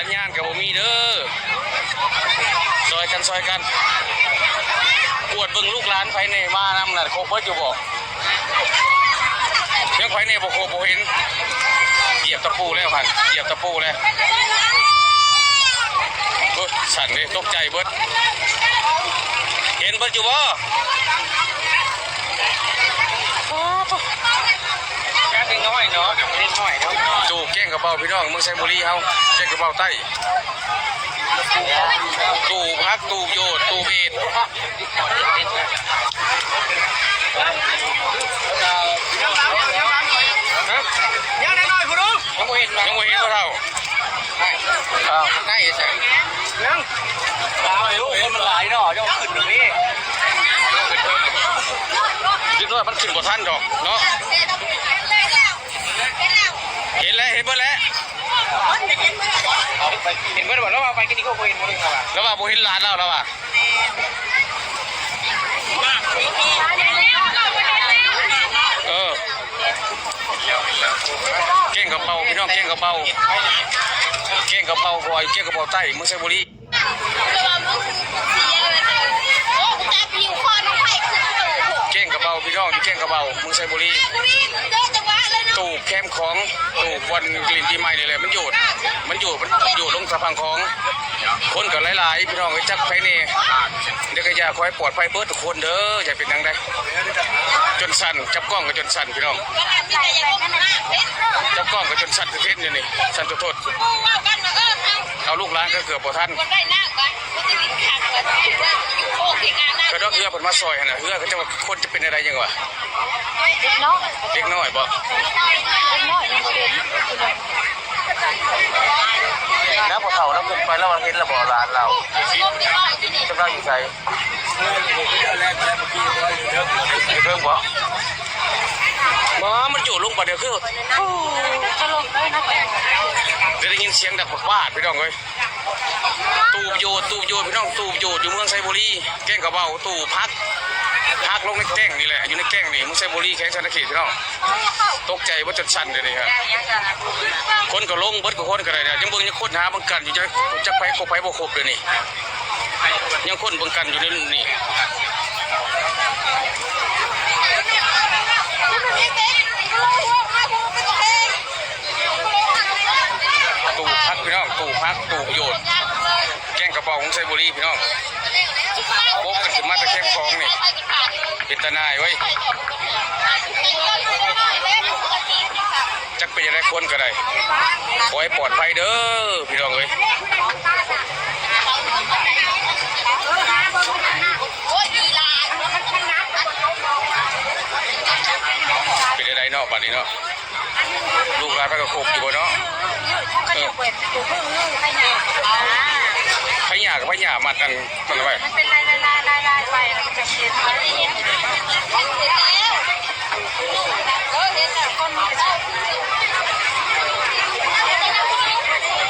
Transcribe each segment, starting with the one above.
สัญญาณกับบ่มีเด้อซอยกันปวดเบิ่งลูกหลานไผในมานำน่ะครบเบิดอยู่บ่ยังไผในบ่ครบบ่เห็นเหยียบตะปูแล้วหั่นเหยียบตะปูแล้วโอ้ยสั่นเลยตกใจเบิดเห็นเบิดอยู่บ่แค่น้อยเนาะไม่น้อยเนาะจู่แก้งกระเป๋าพี่น้องเมืองไซบุรีเฮาแก้งกระเป๋าใต้ตู่พักตู่โยดตู่เบดยังได้หน่อยคุณลุงยังไม่เห็นก็เท่าได้ใช่ยังตายลูกคนมันหลายเนาะจะขึ้นตรงนี้คิดว่ามันขึ้นบ่ทันดอกเนาะเห็นแล้วเบิดแล้วเห็นเมื่อวันแล้วเอาไปกินนี่ก็เห็นหมดเลยครับแล้วว่าบ่เห็นหลานแล้วว่ะเก่งกระเป๋าพี่น้องเก่งกระเป๋าบ่อยเก่งกระเป๋าใต้เมืองไซบุรีเก่งกระเป๋าพี่น้องอยู่เก่งกระเป๋าเมืองไซบุรีตู่แคมของตู่วันกลิ่นปีใหม่นี่แหละมันอยู่ลงสะพานของคนก็หลายๆพี่น้องจักไผนี่เดี๋ยวก็อย่าขอให้ปลอดภัยเบิดทุกคนเด้ออย่าเป็นจังได๋จนสั่นจับกล้องก็จนสั่นพี่น้องจับกล้องก็จนสั่นเทศอยู่นี่สั่นโทษเอาลูกหลานก็เกือบบ่ทันก็ดอกเฮือเพิ่นมาซอยหั่นน่ะเฮือก็จะว่าคนจะเป็นอะไรยังวะเด็กน้อยบ่แล้วพอเฒ่าแล้วขึ้นไปแล้วเห็นแล้วบ่หลานเรากำลังอยู่ไสเพิ่งบ่มันอยู่ลงบ่เดี๋ยวคือได้ยินเสียงดังบ้าพี่น้องเอ้ยตูบโยดพี่น้องตูบโยดอยู่เมืองไซบุรีแก้งกระเบาตูพักลงในแก้งนี่แหละอยู่ในแก้งนี่เมืองไซบุรีแข้งชนเขตพี่น้องตกใจว่าจะสั่นเลยนี่ครับคนก็ลงเบิดกับคนก็ได้เนี่ยยังเบิ่งยังคนหาบังกันอยู่จะไปครบไปบ่ครบเลยนี่ยังคนบังกันอยู่นี่ตู่พักพี่น้องตู่พักตู่โยดแก้งกระเป๋าของไซบุรีพี่น้องพบกันขึ้นมาตะแคงคลองนี่เป็นตาหนายไว้จักเป็นยังไงคนก็ได้ขอให้ปลอดภัยเด้อพี่น้องเอ้ยเป็นอะไรเนาะบัดนี้เนาะลูกหลานไปกับครบอยู่บ่เนาะพญากับพญามากันมันไว้มันเป็นลายไปมันจะเขียนไว้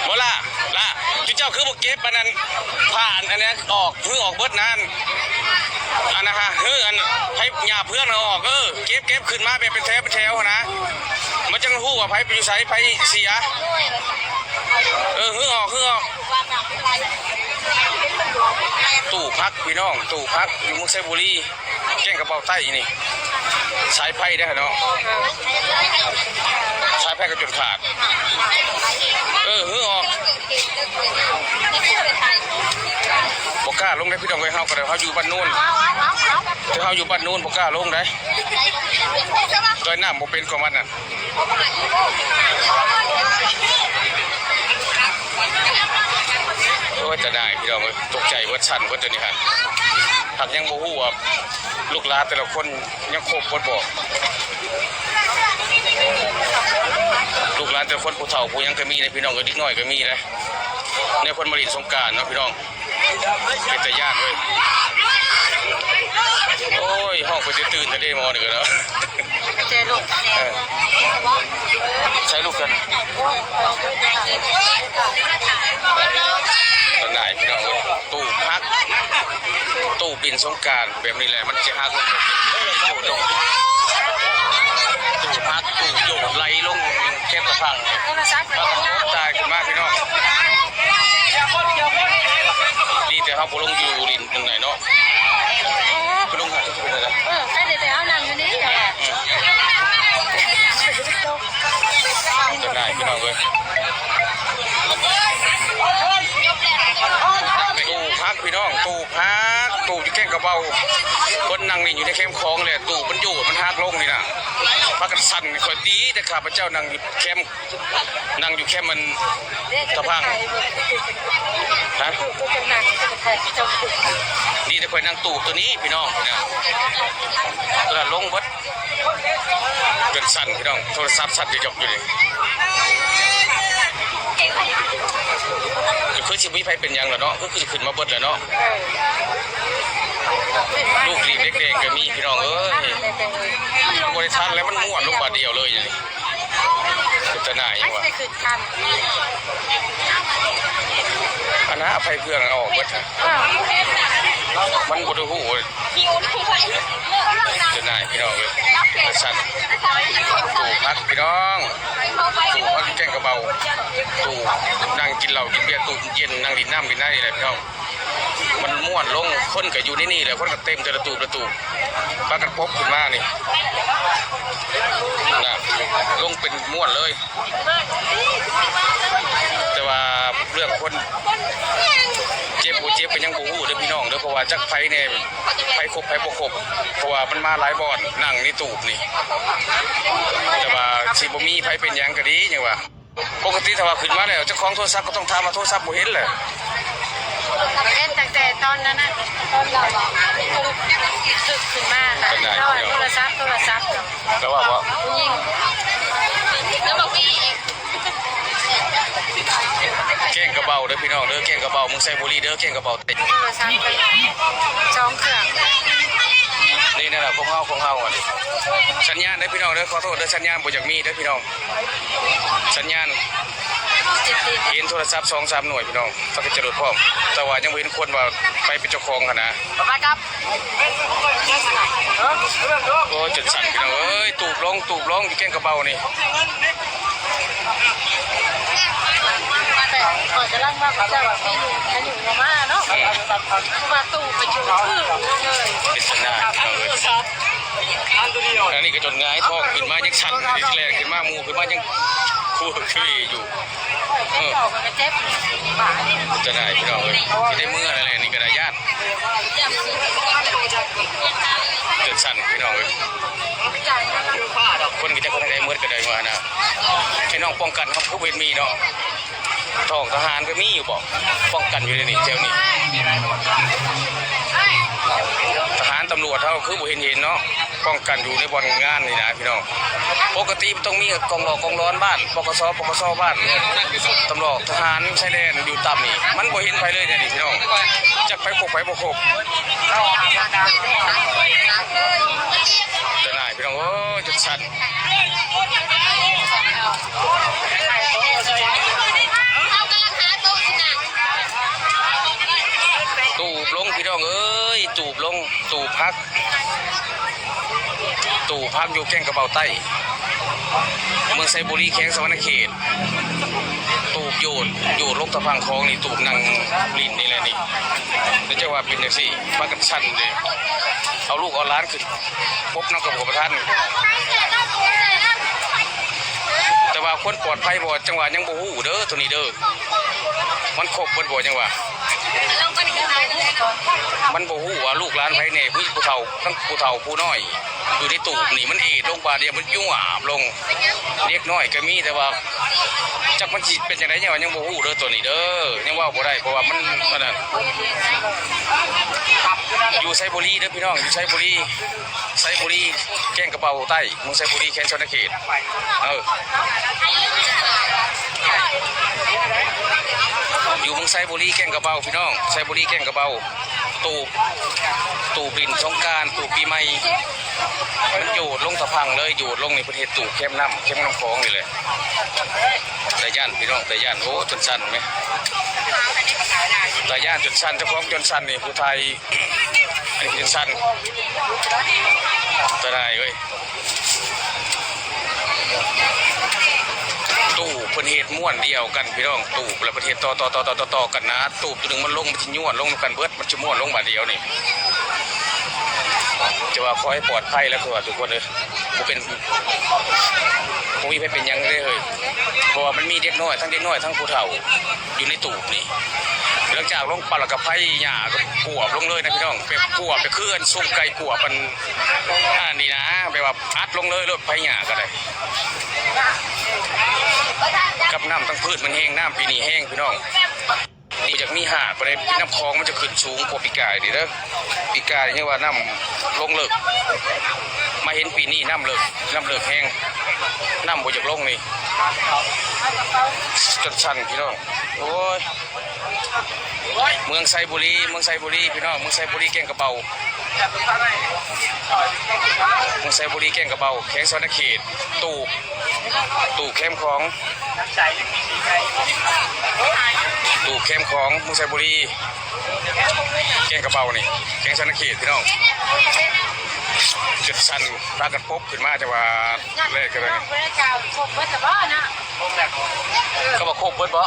บ่ล่ะจุเจ้าคือบ่เก็บอันนั้นผ่านอันนี้ออกเพิ่งออกเบิดนั้นอันนะฮะอันให้หญ้าเพื่อนเอาออกเก็บขึ้นมาเป็นแถวนะมันจังฮู้ว่าไผอยู่ไสไผเสียออกตู่พักพี่น้องตู่พักอยู่เมืองไซบุรีแก้งกระเป๋าใต้นี่สายไพ่ได้เนาะสายไพ่ก็จนขาดออกบ่กล้าลงได้พี่น้องเอ้ยเฮาก็ได้เฮาอยู่บ้านโน้นถ้าเฮาอยู่บ้านโน้นบ่กล้าลงได้โดยน้ำบ่เป็นของมันน่ะโอ้ยจะได้พี่น้องเอ้ยตกใจเบิดสั่นเบิดตัวนี้ฮะหากยังบ่ฮู้ว่าลูกหลานแต่ละคนยังครบบ่บอกลูกหลานแต่ละคนผู้เฒ่าผู้ยังก็มีนะพี่น้องเอ้ยเด็กน้อยก็มีนะในคนมาเล่นสงกรานต์เนาะพี่น้องเป็นตาย่านเว้ยโอ้ยห้องก็จะตื่นแต่ได้มอนี่ก็แล้วเจลูกใช้ลูกกันตอนไหนพี่น้องตู้พักตู้บินสงกรานต์แบบนี้แหละมันจะหักลงตู้พักตู้โยดไหลลงแคบกระพังตายขึ้นมากพี่น้อง เขาบ่ลงอยู่ลินตรงไหนเนาะไปลงหาที่เป็นอะไร ใช่แต่เอานางอยู่นี่เหรอ จะได้พี่น้องเลยตู้พักพี่น้องตู้พักตู้ที่แก้งกระเบาคนนั่งนี่อยู่ในเข้มคลองเลยตู้มันอยู่มันหักลงนี่นะพักกันสั่นคอยดีแต่ข้าพเจ้านั่งอยู่เข้มนั่งอยู่เข้มมันตะพังฮะดีแต่คอยนั่งตู้ตัวนี้พี่น้องนะแล้วลงวัดจนสั่นพี่น้องโทรศัพท์สั่นจะจบอยู่เลยคือชีวิตไฟเป็นยังเหรอเนาะก็คือขึ้นมาเบิดแล้วเนาะลูกหลีกเด็กๆก็มีพี่น้องเอ้ยบริษัทแล้วมันม้วนลูกบาทเดียวเลยอย่างนี้จะหน่ายยังวะอันนั้นอภัยเพื่อนออกวัดมันบริหูจะหน่ายพี่น้องเลยจะสั่นตู่พักพี่น้องตู่พักแกงกระเบาตู่นั่งกินเหล้ากินเบียร์ตู่เย็นนั่งดินน้ำดินได้เลยพี่น้องมันม้วนลงคนก็อยู่นี่เลยคนก็เต็มจะประตูปากันพบขึ้นมานี่นะลงเป็นม้วนเลยแต่ว่าเรื่องคนเจ็บบ่เจ็บเป็นยังบ่ฮู้เด้อพี่น้องเด้อเพราะว่าจักไผเนี่ยไผครบไผบ่ครบเพราะว่ามันมาหลายบ่อนนั่งนี่ตูบนี่แต่ว่าสิบ่มีไผเป็นหยังก็ดีหยังว่าปกติถ้าว่าขึ้นมาแล้วเจ้าของโทรศัพท์ก็ต้องถามว่าโทรศัพท์บ่เห็นแหละเล่นแต่ตอนนั้นนะตอนเราสึกขึ้นมาค่ะโทรศัพท์แล้วว่ายิงแล้วบอกพี่แกงกระเบาเด้อพี่น้องเด้อแกงกระเบามึงใส่บุหรี่เด้อแกงกระเบาเต็มโทรศัพท์สองเครื่องนี่นั่นแหละพวกเฮาอ่ะดิสัญญาณเด้อพี่น้องเด้อขอโทษเด้อสัญญาณบ่อยากมีเด้อพี่น้องสัญญาณเห็นโทรศัพท์ 2-3 หน่วยพี่น้องก็จะหลุดพร้อมแต่ว่ายังเห็นคนว่าไปเป็นเจ้าของกันนะโอ้จนสั่นพี่น้องเอ้ยตูบลงอยู่แกงกระเบานี่ก่อนจะลั่งว่าเขาจะแบบพี่หนุ่มแค่หนุ่มมาเนาะมาตู้ไปชูเลยเป็นสัญญาณอันนี้ก็จนง่ายท้องขึ้นมายังสั่นอีกแรงขึ้นมามูขึ้นมายังคู่คืออยู่จะได้พี่น้องเลยจะได้เมื่ออะไรนี่ก็ได้ญาติจนสั่นพี่น้องเลยคนกินแต่คนใดเมื่อก็ได้มานะพี่น้องป้องกันเขาผู้เป็นมีเนาะทองทหารก็มีอยู่บอกป้องกันอยู่ในนี่เจ้านี่ทหารตำรวจเขาคือบ่เห็นเนาะป้องกันอยู่ในบ่อนงานนี่นะพี่น้องปกติต้องมีกองหลอกกองร้อนบ้านปกสบ้านตำรวจทหารชายแดนอยู่ต่ำนี่มันบ่เห็นไปเลยเนี่ยนี่พี่น้องจักไปพกไปบ่ครบจะนายพี่น้องโอ้จุดสั่นตูบลงพี่น้องเอ้ยตูบลงตูบพักอยู่แก้งกระเบาใต้เมืองไซบุรีแข้งสวรรณเขตตูบอยู่ลงตะพังคลองนี่ตูบนั่งลินนี่แหละนี่นี่จะว่าเป็นอย่างสิมากันชั้นเลยเอาลูกเอาล้านขึ้นพบน้องกับท่านแต่ว่าคนปลอดภัยบ่จังหวะยังบ่ฮู้เด้อตัวนี้เด้อมันครบบ่จังหวะมันบ่ฮู้ว่าลูกหลานไผแน่ผู้เฒ่าทั้งผู้เฒ่าผู้น้อยอยู่ในตูบนี่มันลงบาดเดียวมันยุ่งอาบลงเล็กน้อยก็มีแต่ว่าจักมันสิเป็นจังได๋ยังบ่ฮู้เด้อตัวนี้เด้อยังว่าบ่ได้เพราะว่ามันนั่นอยู่ไซบุรีเด้อพี่น้องอยู่ไซบุรีแก้งกระเป๋าใต้เมืองไซบุรีแข้งชนเขตอยู่เมืองไซบุรีแก้งกระเป๋าพี่น้องไซบุรีแก้งกระเป๋าตูบินสงการตูปีใหม่มันอยู่ลงตะพังเลยอยู่ลงในประเทศตูเข้มน้ำคลองนี่เลยแต่ย่านพี่น้องแต่ย่านโอ้จนสั้นไหมแต่ย่านจนสั้นเจ้าของจนสั้นนี่ผู้ไทยอันนี้จนสั้นจะได้เว้ย ตู้เพิ่นเฮ็ดม้วนเดียวกันพี่น้องตู้แล้วประเทศต่อกันนะตู้ตัวหนึงมันลงมันสิย้วนลงกันเบิดมันสิม้วนลงมาเดียวนี่จะว่าขอให้ปลอดภัยแล้วคือว่าทุกคนเลยบ่เป็นบ่มีไผเป็นหยังเลยเฮ้ยเพราะว่ามันมีเด็กน้อยทั้งเด็กน้อยทั้งผู้เฒ่าอยู่ในตู้นี่หลังจากลงปลาแล้วก็ไผหญ้าก็กวบลงเลยนะพี่น้องไปกวบไปคืออันซุ่มไก่กวบมันนี่นะแบบว่าอัดลงเลยรถไผหญ้าก็ได้กับน้ำทั้งพืชมันแห้งน้ำปีนี้แห้งพี่น้องนี่จากมีหาไปเลยน้ำคลองมันจะขึ้นสูงกว่าปีกายดีเด้อปีกายนี่ว่าน้ำลงเลิกมาเห็นปีนี้น้ำเลิกแห้งน้ำบ่จากลงนี่จนชันพี่น้องโอ้ยเมืองไซบุรีพี่น้องเมืองไซบุรีแก่งกระเบาเมืองไซบุรีแก่งกระเบาแข้งสวรรณเขตตู่เข้มของตู่เข้มของเมืองไซบุรีแก่งกระเบานี่แข้งสวรรณเขตพี่น้องจุดชันพากันพบขึ้นมาจะว่าแรกกันเลยเขาบอกโคกเบิดบ่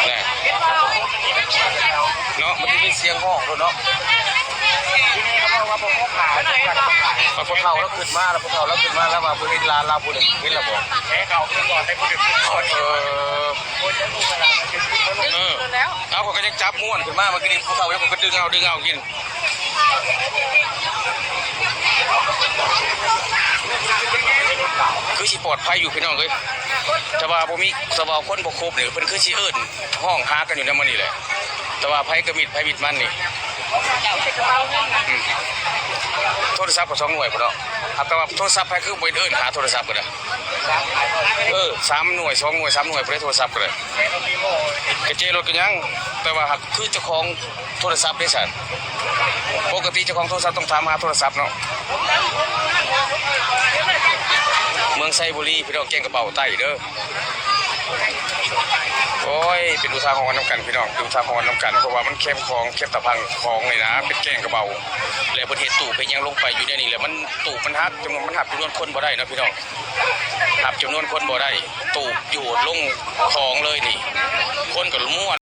นี่เนาะมันจะมีเสียงห้องด้วยเนาะพอพวกเขาแล้วขึ้นมาแล้วมาบริเวณลานเราบุรีขึ้นแล้วบ่แค่เขาขึ้นก่อนได้บุรีก่อนเอาเขาก็ยังจับม้วนขึ้นมาเมื่อกี้พวกเขาแล้วผมก็ดึงเอากินคือสิปลอดภัยอยู่พี่น้องเลยแต่ว่าบ่มีสวาคนบ่ครบเนี่ยเพิ่นคือสิเอิ้นห้องหากันอยู่นำมันนี่แหละแต่ว่าไผกระมิดมันนี่โทรศัพท์ก็2หน่วยพุ่นเนาะแต่ว่าโทรศัพท์ไผคือบ่เอิ้นหาโทรศัพท์ก็ได้3หน่วย2หน่วย3หน่วยบ่ได้โทรศัพท์ก็ได้กระเจรถก็ยังแต่ว่าคือเจ้าของโทรศัพท์ได้ซั่นปกติเจ้าของโทรศัพท์ต้องถามหาโทรศัพท์เนาะเมืองไซบุรีพี่น้องแก่งกระเบาใต้เด้อโอ้ยเป็นอุทาหรณ์น้ำกันพี่น้องเป็นอุทาหรณ์น้ำกันเพราะว่ามันเข้มของเข้มตะพังของเลยนะเป็นแก่งกระเบาแล้วประเทศตู่ไปยังลงไปอยู่ในนี่แหละมันตู่มันหักจำนวนคนบ่ได้นะพี่น้องหับจำนวนคนบ่ได้ตู่อยู่ลงของเลยนี่คนกับมั่ว